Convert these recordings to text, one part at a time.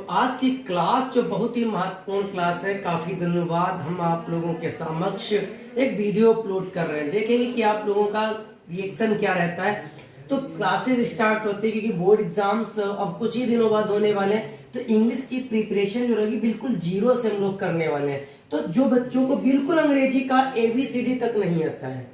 आज की क्लास जो बहुत ही महत्वपूर्ण क्लास है, काफी दिनों बाद हम आप लोगों के समक्ष एक वीडियो अपलोड कर रहे हैं। देखेंगे कि आप लोगों का रिएक्शन क्या रहता है। तो क्लासेस स्टार्ट होते हैं क्योंकि बोर्ड एग्जाम्स अब कुछ ही दिनों बाद होने वाले हैं। तो इंग्लिश की प्रिपरेशन जो रहेगी बिल्कुल जीरो से हम लोग करने वाले हैं। तो जो बच्चों को बिल्कुल अंग्रेजी का ABCD तक नहीं आता है,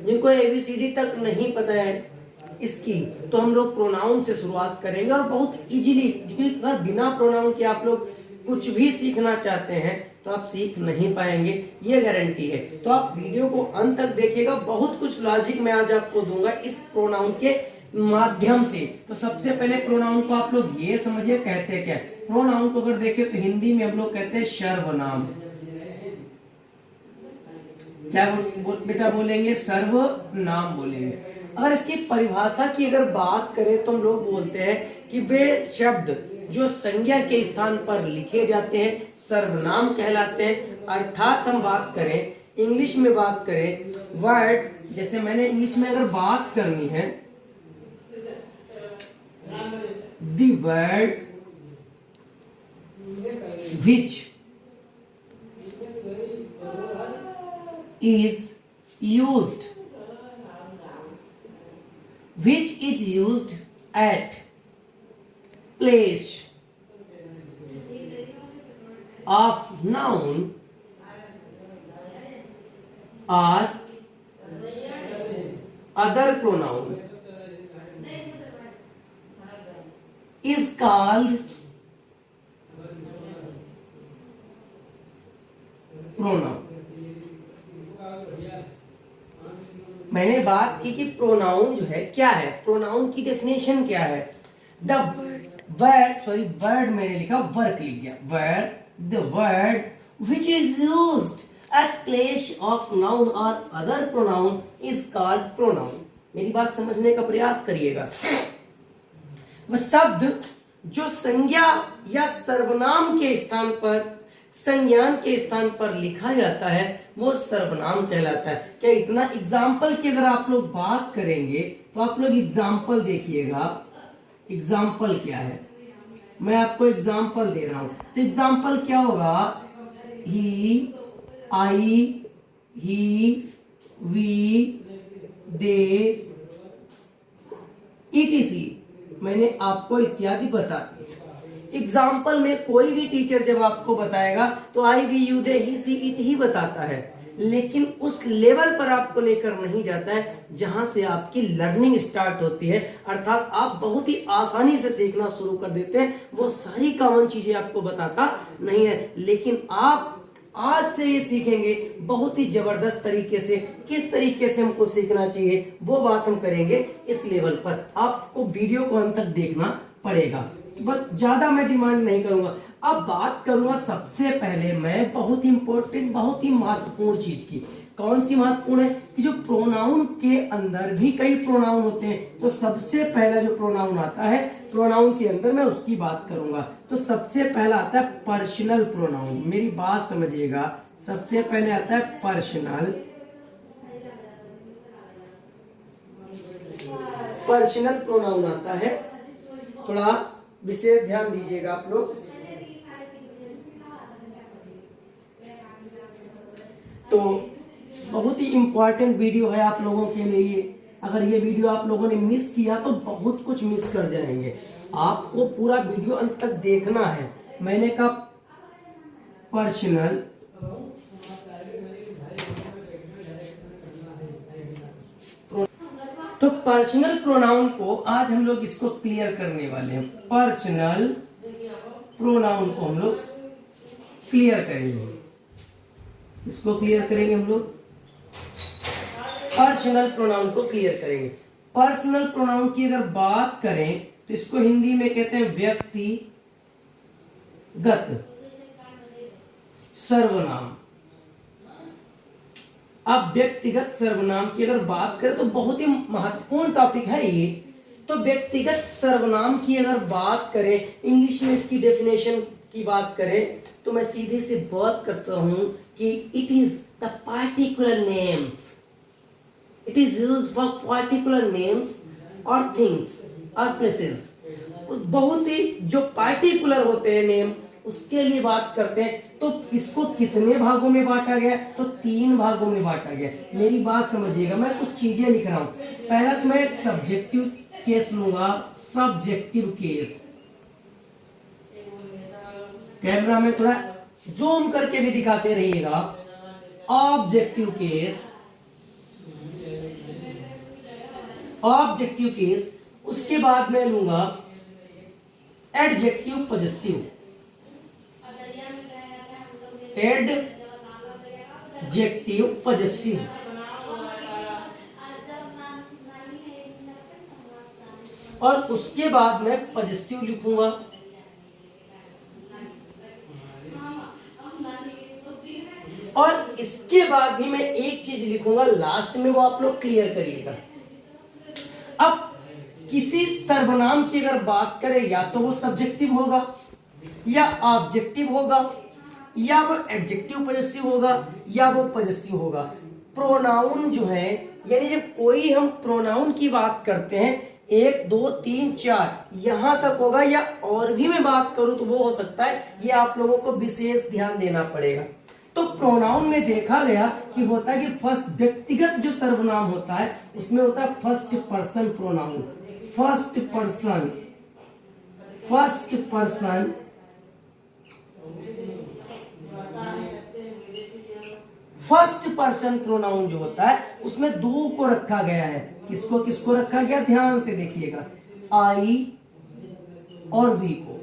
जिनको ABCD तक नहीं पता है इसकी, तो हम लोग प्रोनाउन से शुरुआत करेंगे और बहुत इजीली, अगर बिना प्रोनाउन के आप लोग कुछ भी सीखना चाहते हैं तो आप सीख नहीं पाएंगे, ये गारंटी है। तो आप वीडियो को अंत तक देखिएगा, बहुत कुछ लॉजिक मैं आज आपको दूंगा इस प्रोनाउन के माध्यम से। तो सबसे पहले प्रोनाउन को आप लोग ये समझिए कहते क्या। प्रोनाउन को अगर देखें तो हिंदी में हम लोग कहते हैं सर्वनाम। क्या बेटा बोलेंगे? सर्वनाम बोलेंगे। अगर इसकी परिभाषा की अगर बात करें तो हम लोग बोलते हैं कि वे शब्द जो संज्ञा के स्थान पर लिखे जाते हैं सर्वनाम कहलाते हैं। अर्थात हम बात करें, इंग्लिश में बात करें, वर्ड, जैसे मैंने इंग्लिश में अगर बात करनी है, the word which is used at place of noun or other pronoun is called pronoun। मैंने बात की कि प्रोनाउन जो है क्या है, प्रोनाउन की डेफिनेशन क्या है। वर्ड मैंने लिखा, वर्क लिख गया। The word which is used at place of noun और other pronoun is called pronoun. मेरी बात समझने का प्रयास करिएगा। वह शब्द जो संज्ञा या सर्वनाम के स्थान पर, संज्ञान के स्थान पर लिखा जाता है वो सर्वनाम कहलाता है। क्या इतना एग्जाम्पल की अगर आप लोग बात करेंगे तो आप लोग एग्जाम्पल देखिएगा। एग्जाम्पल क्या है, मैं आपको एग्जाम्पल दे रहा हूं तो एग्जाम्पल क्या होगा? ही, आई, ही, वी, दे, ETC मैंने आपको इत्यादि बता दिए। एग्जाम्पल में कोई भी टीचर जब आपको बताएगा तो I, we, you, they, he, she, it ही बताता है, लेकिन उस लेवल पर आपको लेकर नहीं जाता है जहां से आपकी लर्निंग स्टार्ट होती है। अर्थात आप बहुत ही आसानी से सीखना शुरू कर देते हैं, वो सारी कॉमन चीजें आपको बताता नहीं है। लेकिन आप आज से ये सीखेंगे बहुत ही जबरदस्त तरीके से। किस तरीके से हमको सीखना चाहिए वो बात हम करेंगे इस लेवल पर। आपको वीडियो को अंत तक देखना पड़ेगा, बस ज्यादा मैं डिमांड नहीं करूंगा। अब बात करूंगा सबसे पहले मैं बहुत ही इंपॉर्टेंट, बहुत ही महत्वपूर्ण चीज की। कौन सी महत्वपूर्ण है? कि जो प्रोनाउन के अंदर भी कई प्रोनाउन होते हैं, तो सबसे पहला जो प्रोनाउन आता है प्रोनाउन के अंदर मैं उसकी बात करूंगा। तो सबसे पहला आता है पर्सनल प्रोनाउन। मेरी बात समझिएगा, सबसे पहले आता है पर्सनल प्रोनाउन आता है। थोड़ा विशेष ध्यान दीजिएगा आप लोग। तो बहुत ही इंपॉर्टेंट वीडियो है आप लोगों के लिए। अगर ये वीडियो आप लोगों ने मिस किया तो बहुत कुछ मिस कर जाएंगे। आपको पूरा वीडियो अंत तक देखना है। मैंने कहा पर्सनल तो पर्सनल प्रोनाउन को आज हम लोग इसको क्लियर करने वाले हैं। पर्सनल प्रोनाउन को हम लोग क्लियर करेंगे, इसको क्लियर करेंगे हम लोग। पर्सनल प्रोनाउन को क्लियर करेंगे। पर्सनल प्रोनाउन की अगर बात करें तो इसको हिंदी में कहते हैं व्यक्तिगत सर्वनाम। अब व्यक्तिगत सर्वनाम की अगर बात करें तो बहुत ही महत्वपूर्ण टॉपिक है ये। तो व्यक्तिगत सर्वनाम की अगर बात करें, इंग्लिश में इसकी डेफिनेशन की बात करें तो मैं सीधे से बात करता हूं कि it is the particular names, it is used for particular names और थिंग्स और प्लेसेस बहुत ही जो पार्टिकुलर होते हैं नेम, उसके लिए बात करते हैं। तो इसको कितने भागों में बांटा गया? तो 3 भागों में बांटा गया। मेरी बात समझिएगा, मैं कुछ चीजें लिख रहा हूं। पहला तो मैं एक सब्जेक्टिव केस लूंगा, सब्जेक्टिव केस। कैमरा में थोड़ा जूम करके भी दिखाते रहिएगा। Objective case, objective case. उसके बाद मैं लूंगा एडजेक्टिव पजेसिव, एडजेक्टिव पजेसिव। और उसके बाद मैं पजेसिव लिखूंगा। और इसके बाद भी मैं एक चीज लिखूंगा लास्ट में, वो आप लोग क्लियर करिएगा। अब किसी सर्वनाम की अगर बात करें, या तो वो सब्जेक्टिव होगा, या ऑब्जेक्टिव होगा, या वो एडजेक्टिव पजेसिव होगा, या वो पजेसिव होगा। प्रोनाउन जो है, यानी जब कोई हम प्रोनाउन की बात करते हैं, 1 2 3 4 यहां तक होगा, या और भी मैं बात करूं तो वो हो सकता है। ये आप लोगों को विशेष ध्यान देना पड़ेगा। तो प्रोनाउन में देखा गया कि होता है कि फर्स्ट व्यक्तिगत जो सर्वनाम होता है उसमें होता है first person pronoun. First person, first person first person pronoun जो होता है उसमें 2 को रखा गया है। किसको किसको रखा गया? ध्यान से देखिएगा, आई और वी को।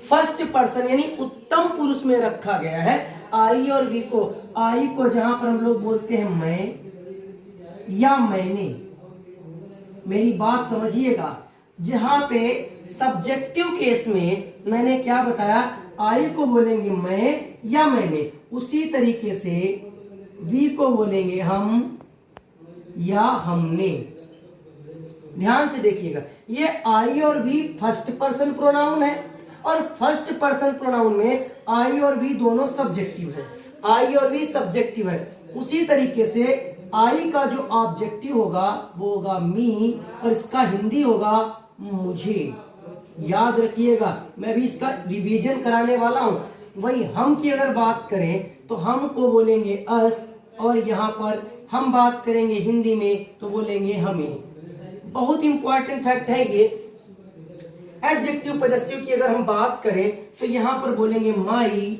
फर्स्ट पर्सन यानी उत्तम पुरुष में रखा गया है आई और वी को। आई को जहां पर हम लोग बोलते हैं मैं या मैंने। मेरी बात समझिएगा, जहां पे सब्जेक्टिव केस में मैंने क्या बताया, आई को बोलेंगे मैं या मैंने, उसी तरीके से वी को बोलेंगे हम या हमने। ध्यान से देखिएगा, ये आई और वी फर्स्ट पर्सन प्रोनाउन है, और फर्स्ट पर्सन प्रोनाउन में आई और वी दोनों सब्जेक्टिव है। आई और वी सब्जेक्टिव है। उसी तरीके से आई का जो ऑब्जेक्टिव होगा वो होगा मी, और इसका हिंदी होगा मुझे। याद रखिएगा, मैं भी इसका रिवीजन कराने वाला हूं। वही हम की अगर बात करें तो हम को बोलेंगे अस, और यहाँ पर हम बात करेंगे हिंदी में तो बोलेंगे हमें। बहुत इंपॉर्टेंट फैक्ट है ये। एडजेक्टिव पजेसिव की अगर हम बात करें तो यहाँ पर बोलेंगे माई,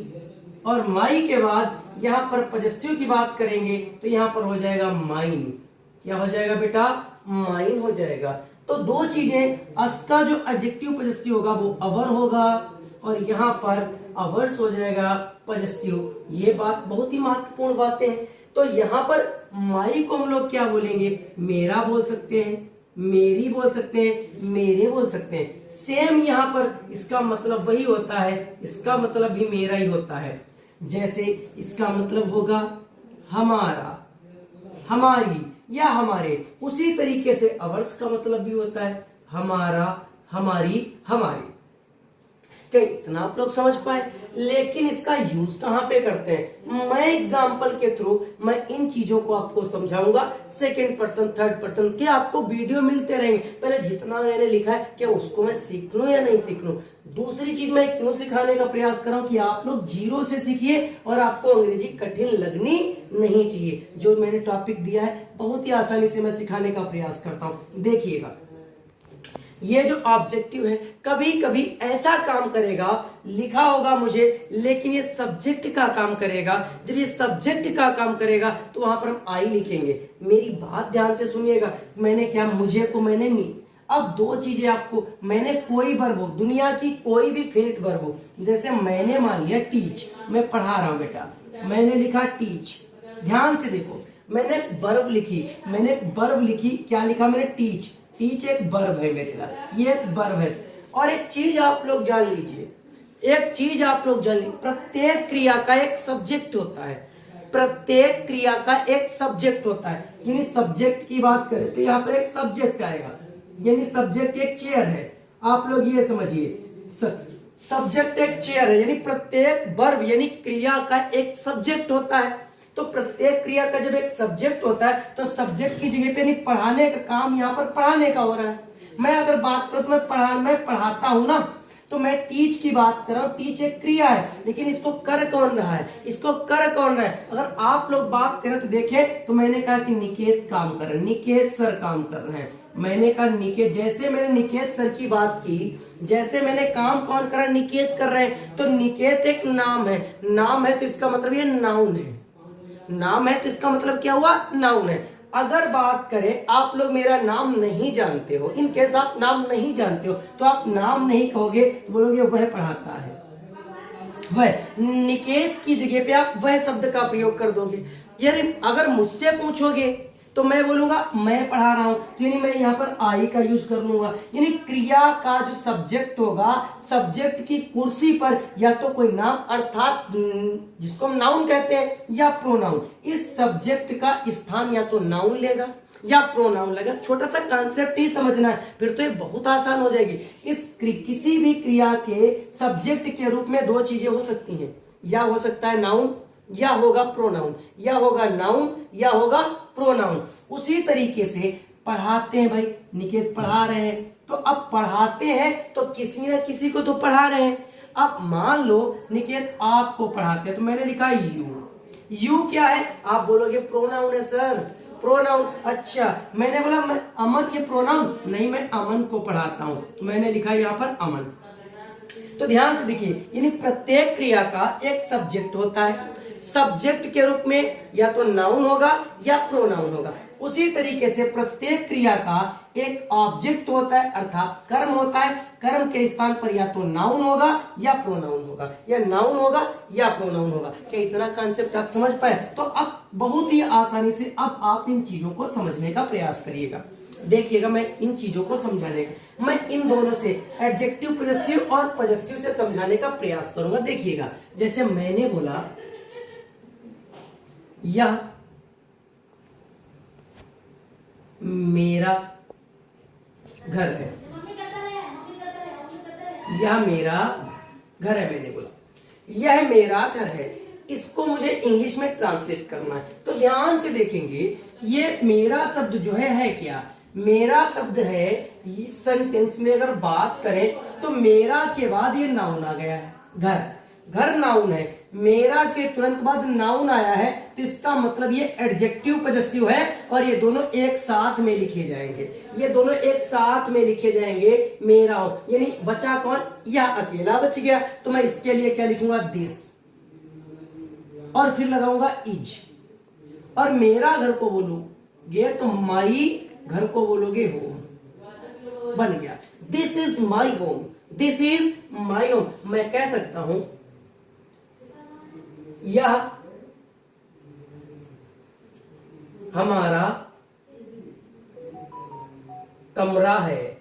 और माई के बाद यहाँ पर पजेसिव की बात करेंगे तो यहाँ पर हो जाएगा माइन। क्या हो जाएगा बेटा? माइन हो जाएगा। तो 2 चीजें, अस का जो एडजेक्टिव पजेसिव होगा वो अवर होगा, और यहाँ पर अवर्स हो जाएगा पजेसिव। ये बात बहुत ही महत्वपूर्ण बातें हैं। तो यहाँ पर माई को हम लोग क्या बोलेंगे? मेरा बोल सकते हैं, मेरी बोल सकते हैं, मेरे बोल सकते हैं। सेम यहाँ पर इसका मतलब वही होता है, इसका मतलब भी मेरा ही होता है। जैसे इसका मतलब होगा हमारा, हमारी या हमारे। उसी तरीके से अवर्स का मतलब भी होता है हमारा, हमारी, हमारे। क्या इतना आप लोग समझ पाए? लेकिन इसका यूज कहां पे करते हैं? मैं एग्जांपल के थ्रू मैं इन चीजों को आपको समझाऊंगा। सेकंड पर्सन, थर्ड पर्सन के आपको वीडियो मिलते रहेंगे। पहले जितना मैंने लिखा है क्या उसको मैं सीख लूं या नहीं सीख लूं? दूसरी चीज मैं क्यों सिखाने का प्रयास कर रहा हूं कि आप लोग 0 से सीखिए, और आपको अंग्रेजी कठिन लगनी नहीं चाहिए। जो मैंने टॉपिक दिया है बहुत ही आसानी से मैं सिखाने का प्रयास करता हूं। देखिएगा, ये जो ऑब्जेक्टिव है कभी कभी ऐसा काम करेगा, लिखा होगा मुझे, लेकिन ये सब्जेक्ट का काम करेगा। जब ये सब्जेक्ट का काम करेगा तो वहां पर हम आई लिखेंगे। मेरी बात ध्यान से सुनिएगा, मैंने क्या, मुझे को मैंने मी। अब 2 चीजें आपको, मैंने कोई वर्ब हो, दुनिया की कोई भी फिनिट वर्ब हो, जैसे मैंने मान लिया टीच, मैं पढ़ा रहा हूं बेटा, मैंने लिखा टीच। ध्यान से देखो, मैंने वर्ब लिखी, मैंने वर्ब लिखी, क्या लिखा मैंने? टीच। टीच एक वर्ब है मेरे लिए, ये एक वर्ब है। और एक चीज आप लोग जान लीजिए, एक चीज आप लोग जान लीजिए, प्रत्येक क्रिया का एक सब्जेक्ट होता है। प्रत्येक क्रिया का एक सब्जेक्ट होता है। यानी सब्जेक्ट की बात करें तो यहाँ पर एक सब्जेक्ट आएगा, यानी सब्जेक्ट एक चेयर है। आप लोग ये समझिए, सब्जेक्ट एक चेयर है, यानी प्रत्येक वर्ब यानी क्रिया का एक सब्जेक्ट होता है। तो प्रत्येक क्रिया का जब एक सब्जेक्ट होता है तो सब्जेक्ट की जगह पे नहीं, पढ़ाने का काम यहाँ पर पढ़ाने का हो रहा है। मैं अगर बात करूं तो मैं पढ़ाता हूं ना, तो मैं टीच की बात कर रहा हूं। टीच एक क्रिया है, लेकिन इसको कर कौन रहा है, इसको कर कौन रहा है। अगर आप लोग बात करें तो देखें, तो मैंने कहा कि निकेत काम कर रहे हैं, निकेत सर काम कर रहे हैं। मैंने कहा निकेत, जैसे मैंने निकेत सर की बात की, जैसे मैंने काम कौन कर रहा है, निकेत कर रहे हैं। तो निकेत एक नाम है, नाम है तो इसका मतलब ये नाउन है, नाम है तो इसका मतलब क्या हुआ, नाउन है। अगर बात करें आप लोग मेरा नाम नहीं जानते हो, इन केस आप नाम नहीं जानते हो, तो आप नाम नहीं कहोगे, तो बोलोगे वह पढ़ाता है, वह। निकेत की जगह पे आप वह शब्द का प्रयोग कर दोगे। यानी अगर मुझसे पूछोगे तो मैं बोलूंगा मैं पढ़ा रहा हूं, यानी मैं यहाँ पर आई का यूज कर लूंगा। यानी क्रिया का जो सब्जेक्ट होगा, सब्जेक्ट की कुर्सी पर या तो कोई नाम अर्थात जिसको हम नाउन कहते हैं, या प्रोनाउन। इस सब्जेक्ट का स्थान या तो नाउन लेगा या प्रोनाउन लेगा। छोटा सा कॉन्सेप्ट ही समझना है, फिर तो ये बहुत आसान हो जाएगी। किसी भी क्रिया के सब्जेक्ट के रूप में दो चीजें हो सकती हैं, या हो सकता है नाउन या होगा प्रोनाउन, या होगा नाउन या होगा प्रोनाउन। उसी तरीके से पढ़ाते हैं भाई, निकेत पढ़ा रहे हैं, तो अब पढ़ाते हैं तो किसी न किसी को तो पढ़ा रहे हैं। अब मान लो निकेत आपको पढ़ाते हैं, तो मैंने लिखा यू। यू क्या है, आप बोलोगे प्रोनाउन है सर, प्रोनाउन। अच्छा, मैंने बोला मैं अमन, ये प्रोनाउन नहीं, मैं अमन को पढ़ाता हूं, तो मैंने लिखा यहाँ पर अमन। तो ध्यान से देखिए, यानी प्रत्येक क्रिया का एक सब्जेक्ट होता है, सब्जेक्ट के रूप में या तो नाउन होगा या प्रोनाउन होगा। उसी तरीके से प्रत्येक क्रिया का एक ऑब्जेक्ट होता है, अर्थात कर्म होता है। कर्म के स्थान पर या तो नाउन होगा या प्रोनाउन होगा, या नाउन होगा या प्रोनाउन होगा। क्या इतना कॉन्सेप्ट आप समझ पाए? तो अब बहुत ही आसानी से अब आप इन चीजों को समझने का प्रयास करिएगा। देखिएगा, मैं इन चीजों को समझाने का, मैं इन दोनों से एडजेक्टिव पजेसिव और पजेसिव से समझाने का प्रयास करूंगा। देखिएगा, जैसे मैंने बोला यह मेरा घर है, यह मेरा घर है, मैंने बोला यह मेरा घर है। इसको मुझे इंग्लिश में ट्रांसलेट करना है, तो ध्यान से देखेंगे, ये मेरा शब्द जो है क्या, मेरा शब्द है। इस सेंटेंस में अगर बात करें तो मेरा के बाद ये नाउन आ गया है, घर, घर नाउन है। मेरा के तुरंत बाद नाउन आया है, तो इसका मतलब ये एडजेक्टिव पजेसिव है, और ये दोनों एक साथ में लिखे जाएंगे, ये दोनों एक साथ में लिखे जाएंगे। मेरा हो, यानी बचा कौन, यह अकेला बच गया, तो मैं इसके लिए क्या लिखूंगा, दिस, और फिर लगाऊंगा इज। और मेरा घर को बोलूंगे तो माई, घर को बोलोगे होम, बन गया। This is my home, this is my home. मैं कह सकता हूं यह हमारा कमरा है।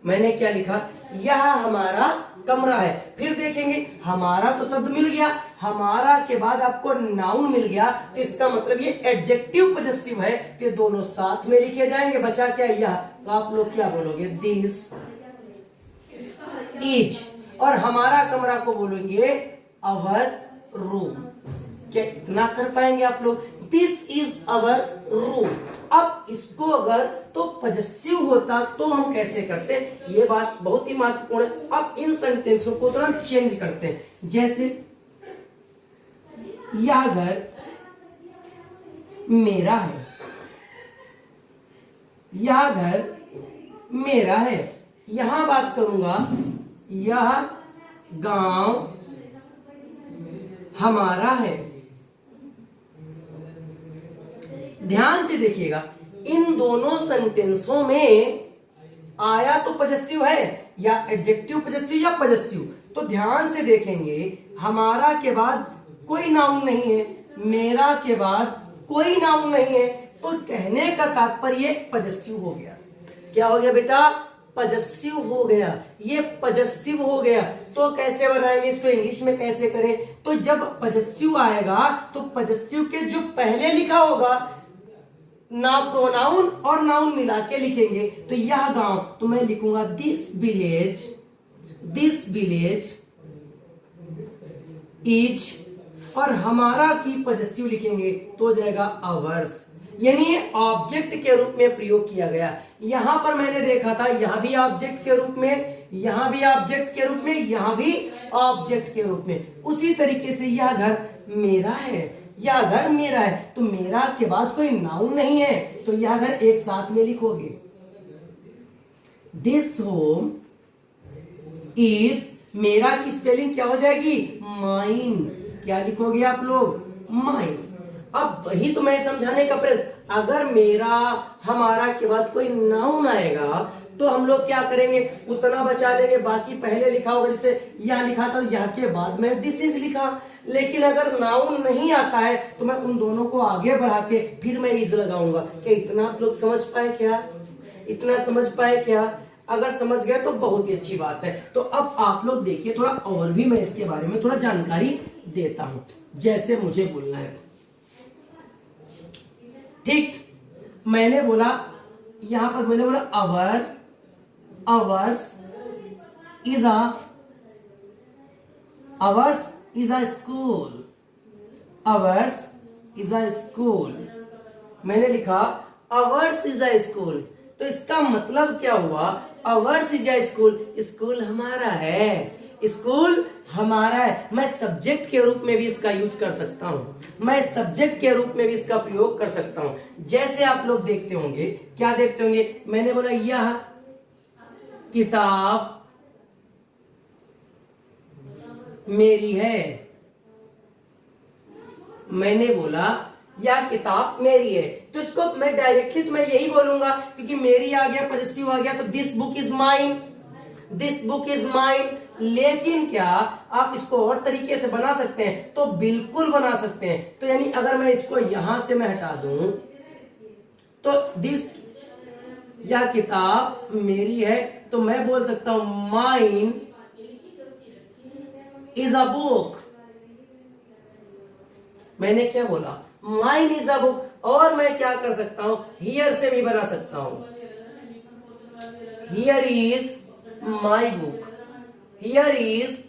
मैंने क्या लिखा, यह हमारा कमरा है। फिर देखेंगे, हमारा तो शब्द मिल गया, हमारा के बाद आपको नाउन मिल गया, तो इसका मतलब ये एडजेक्टिव पजेसिव है, तो ये दोनों साथ में लिखे जाएंगे। बचा क्या, यह, तो आप लोग क्या बोलोगे, दिस इज। और हमारा कमरा को बोलेंगे अवर रूम। क्या इतना कर पाएंगे आप लोग, दिस इज अवर रूम। अब इसको अगर तो पजेसिव होता तो हम कैसे करते, ये बात बहुत ही महत्वपूर्ण है। अब इन सेंटेंसों को तुरंत चेंज करते हैं, जैसे यह घर मेरा है, यह घर मेरा है। यहां बात करूंगा, यह गांव हमारा है। ध्यान से देखिएगा, इन दोनों सेंटेंसों में आया तो पजेसिव है, या एडजेक्टिव पजेसिव या पजेसिव। तो ध्यान से देखेंगे, हमारा के बाद कोई नाउन नहीं है, मेरा के बाद कोई नाउन नहीं है, तो कहने का तात्पर्य पजेसिव हो गया। क्या हो गया बेटा, पजेसिव हो गया, ये पजेसिव हो गया। तो कैसे बनाएंगे इसको, इंग्लिश में कैसे करें, तो जब पजेसिव आएगा तो पजेसिव के जो पहले लिखा होगा ना प्रोनाउन और नाउन मिला के लिखेंगे। तो यह गांव, तो मैं लिखूंगा this village, this village is. और हमारा की पजेसिव लिखेंगे तो हो जाएगा अवर्स, यानी ये ऑब्जेक्ट के रूप में प्रयोग किया गया। यहां पर मैंने देखा था, यहां भी ऑब्जेक्ट के रूप में, यहां भी ऑब्जेक्ट के रूप में, यहां भी ऑब्जेक्ट के रूप में। उसी तरीके से यह घर मेरा है, यह घर मेरा है, तो मेरा के बाद कोई नाउन नहीं है, तो यह घर एक साथ में लिखोगे। दिस होम इज, मेरा की स्पेलिंग क्या हो जाएगी? माइन। क्या लिखोगे आप लोग? माइन। अब वही तो मैं समझाने का प्रयत्न, अगर मेरा हमारा के बाद कोई नाउन आएगा तो हम लोग क्या करेंगे? उतना बचा लेंगे, बाकी पहले लिखा होगा, जैसे यह लिखा था, यह के बाद में दिस इज लिखा। लेकिन अगर नाउन नहीं आता है तो मैं उन दोनों को आगे बढ़ा के फिर मैं इज लगाऊंगा। क्या इतना आप लोग समझ पाए क्या? इतना समझ पाए क्या? अगर समझ गए तो बहुत ही अच्छी बात है। तो अब आप लोग देखिए, थोड़ा और भी मैं इसके बारे में थोड़ा जानकारी देता हूं, जैसे मुझे बोलना है। ठीक, मैंने बोला, यहां पर मैंने बोला ours is a school, ours is a school. मैंने लिखा अवर्स इज अ स्कूल, तो इसका मतलब क्या हुआ? Ours is a school, school हमारा है, स्कूल हमारा है। मैं सब्जेक्ट के रूप में भी इसका यूज कर सकता हूं, मैं सब्जेक्ट के रूप में भी इसका प्रयोग कर सकता हूं। जैसे आप लोग देखते होंगे, क्या देखते होंगे? मैंने बोला यह किताब मेरी है, मैंने बोला यह किताब मेरी है, तो इसको मैं डायरेक्टली तो मैं यही बोलूंगा, क्योंकि मेरी आ गया, पॉजिटिव आ गया, तो this book is mine, this book is mine. लेकिन क्या आप इसको और तरीके से बना सकते हैं? तो बिल्कुल बना सकते हैं। तो यानी अगर मैं इसको यहां से मैं हटा दूं, तो दिस, यह किताब मेरी है, तो मैं बोल सकता हूं माइन इज अ बुक। मैंने क्या बोला? Mine is a book. और मैं क्या कर सकता हूं? हियर से भी बना सकता हूं, here is my book, here is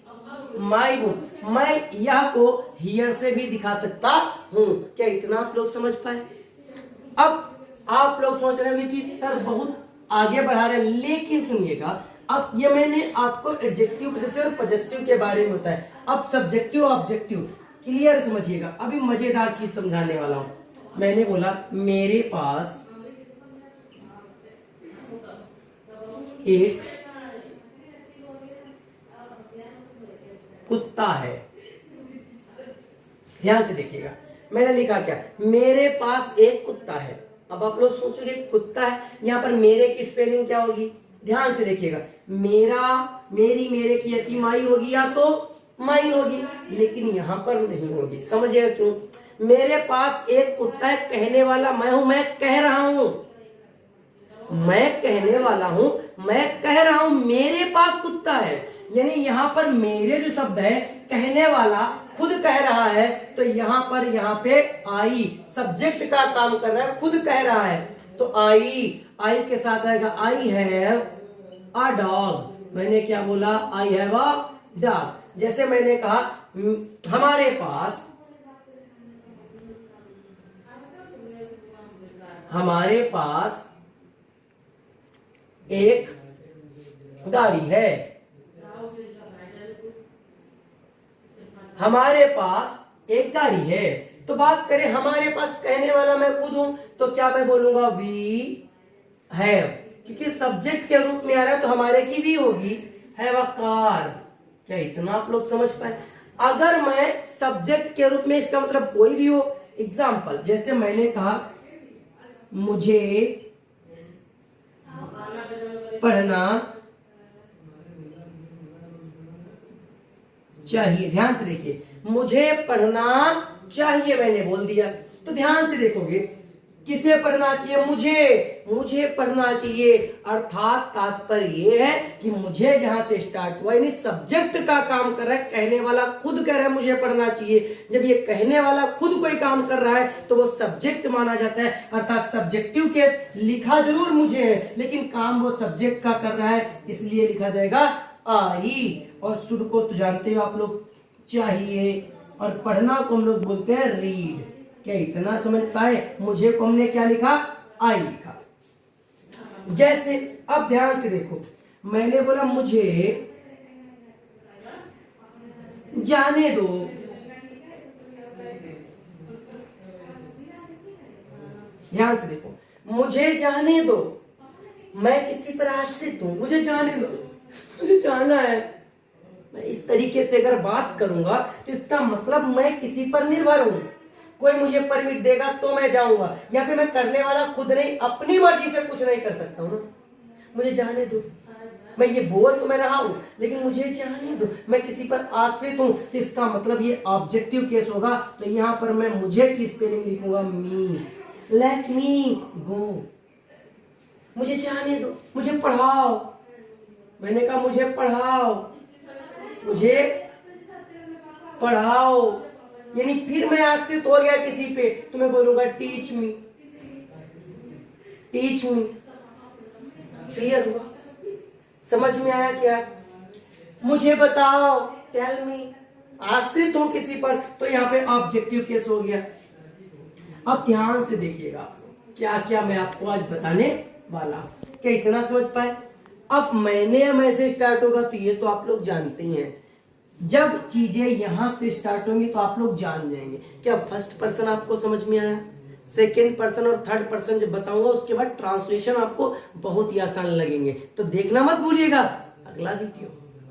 my book. मैं यह को हियर से भी दिखा सकता हूं। क्या इतना आप लोग समझ पाए? अब आप लोग सोच रहे होंगे कि सर बहुत आगे बढ़ा रहे हैं, लेकिन सुनिएगा, अब ये मैंने आपको एडजेक्टिव, पजेसिव और पजेसिव के बारे में बताया। अब सब्जेक्टिव ऑब्जेक्टिव क्लियर समझिएगा। अभी मजेदार चीज समझाने वाला हूं। मैंने बोला मेरे पास एक कुत्ता है, ध्यान से देखिएगा। मैंने लिखा क्या? मेरे पास एक कुत्ता है। अब आप लोग सोचोगे कुत्ता है, यहां पर मेरे की स्पेलिंग क्या होगी? ध्यान से देखिएगा, मेरा, मेरी, मेरे की या की माई होगी या तो माइन होगी, लेकिन यहां पर नहीं होगी। समझिएगा क्यों? मेरे पास एक कुत्ता है, कहने वाला मैं हूं, मैं कह रहा हूं, मैं कहने वाला हूं, मैं कह रहा हूं मेरे पास कुत्ता है। यानी यहां पर मेरे जो शब्द है, कहने वाला खुद कह रहा है, तो यहां पर, यहां पे आई सब्जेक्ट का काम कर रहा है, खुद कह रहा है, तो आई के साथ आएगा आई हैव अ डॉग। मैंने क्या बोला? I have a dog. जैसे मैंने कहा हमारे पास, हमारे पास एक गाड़ी है, हमारे पास एक गाड़ी है। तो बात करें हमारे पास, कहने वाला मैं खुद हूं, तो क्या मैं बोलूंगा? वी हैव, क्योंकि सब्जेक्ट के रूप में आ रहा है, तो हमारे की वी होगी, हैव अ कार। क्या इतना आप लोग समझ पाए? अगर मैं सब्जेक्ट के रूप में, इसका मतलब कोई भी हो, एग्जाम्पल, जैसे मैंने कहा मुझे पढ़ना चाहिए। ध्यान से देखिए, मुझे पढ़ना चाहिए मैंने बोल दिया, तो ध्यान से देखोगे, किसे पढ़ना चाहिए? मुझे पढ़ना चाहिए। अर्थात तात्पर्य ये है कि मुझे जहां से स्टार्ट हुआ, यानी सब्जेक्ट का काम कर रहा है, कहने वाला खुद कह रहा है मुझे पढ़ना चाहिए। जब ये कहने वाला खुद कोई काम कर रहा है तो वो सब्जेक्ट माना जाता है। अर्थात सब्जेक्टिव केस, लिखा जरूर मुझे है, लेकिन काम वो सब्जेक्ट का कर रहा है, इसलिए लिखा जाएगा आई। और शुड को तो जानते हो आप लोग, चाहिए, और पढ़ना को हम लोग बोलते हैं रीड। क्या इतना समझ पाए? मुझे को हमने क्या लिखा? आई लिखा। जैसे अब ध्यान से देखो, मैंने बोला मुझे जाने दो। ध्यान से देखो, मुझे जाने दो, मैं किसी पर आश्रित हूं, मुझे जाने दो, मुझे जाना है। मैं इस तरीके से अगर बात करूंगा तो इसका मतलब मैं किसी पर निर्भर हूं। कोई मुझे परमिट देगा तो मैं जाऊंगा, या फिर मैं करने वाला खुद नहीं, अपनी मर्जी से कुछ नहीं कर सकता हूं ना। मुझे जाने दो, मैं ये बोल तो मैं रहा हूं, लेकिन मुझे जाने दो, मैं किसी पर आश्रित हूं, तो इसका मतलब ये ऑब्जेक्टिव केस होगा। तो यहां पर मैं मुझे की स्पेलिंग लिखूंगा मी। लेट मी गो, मुझे जाने दो, मुझे पढ़ाओ। मैंने कहा मुझे पढ़ाओ, मुझे पढ़ाओ, यानी फिर मैं आश्रित हो गया किसी पे, तो मैं बोलूंगा teach me, teach me. Clear हुआ? समझ में आया क्या? मुझे बताओ, टेल मी। आश्रित हूं किसी पर, तो यहाँ पे ऑब्जेक्टिव केस हो गया। अब ध्यान से देखिएगा आप लोग, क्या क्या मैं आपको आज बताने वाला हूं। क्या इतना समझ पाए? अब मैंने या मैं से स्टार्ट होगा तो ये तो आप लोग जानते ही हैं। जब चीजें यहां से स्टार्ट होंगी तो आप लोग जान जाएंगे। क्या फर्स्ट पर्सन आपको समझ में आया? सेकेंड पर्सन और थर्ड पर्सन जब बताऊंगा उसके बाद ट्रांसलेशन आपको बहुत ही आसान लगेंगे। तो देखना मत भूलिएगा अगला वीडियो।